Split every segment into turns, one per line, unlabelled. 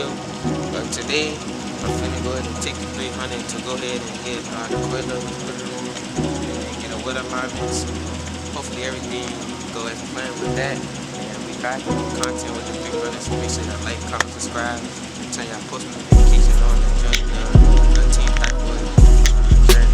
video. But today, I'm finna go ahead and take the 300 to go ahead and get the Quilla, put it on, and get a wheel alignment. So hopefully everything go as planned with that. And we back with content with the 300. So make sure you like, comment, subscribe, and turn your post notifications on and join the Team Packwood journey.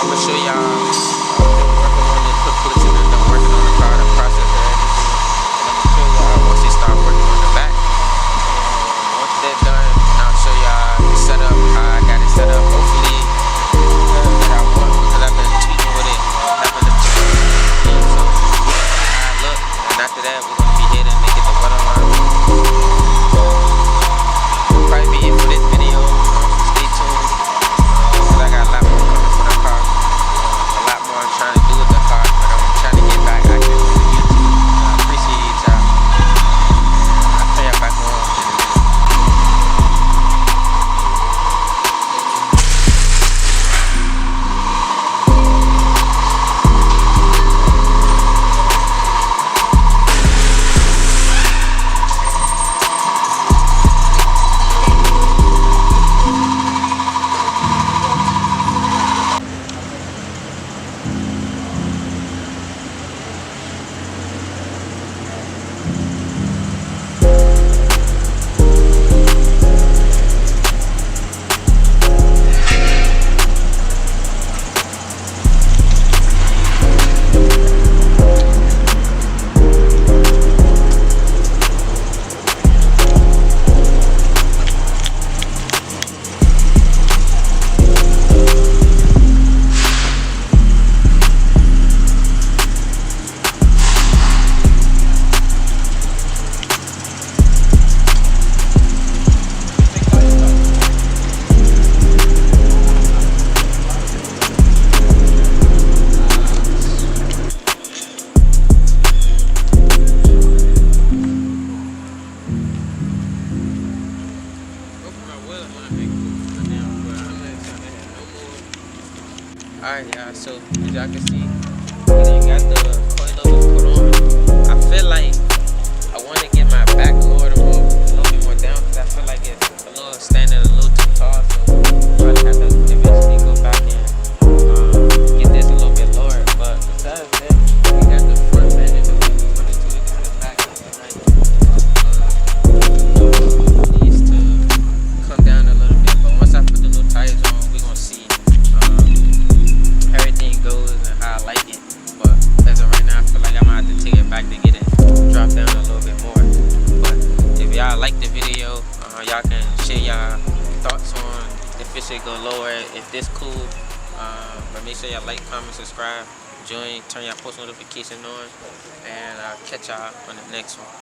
I'm gonna show y'all working on this, put clips in and I'm working on the car, the process and everything. And I'm gonna show y'all once they start working on the back. And once they're done, I'll show y'all the setup, how I got it set up. Hopefully that I want, because I've been cheating with it, having the so how I look. And after that, we're gonna be hitting and get the weather line. Probably be it for this video. Stay tuned, because I got a lot more coming for the car. So as y'all can see, you got the coilover put on. I feel like I want to get my back lowered a little bit more down because I feel like it's a little standing a little too tall. So probably have to eventually go back and get this a little bit lower. But besides that, we got the front bender that we wanted to. We got the back right. Needs to come down a little bit. But once I put the new tires on, we gonna see everything goes and how I like it. But as of right now, I feel like I'm gonna have to take it back to get it dropped down a little bit more. But if y'all like the video, y'all can share y'all thoughts on if it should go lower, if this cool. But make sure y'all like, comment, subscribe, join, turn y'all post notification on, and I'll catch y'all on the next one.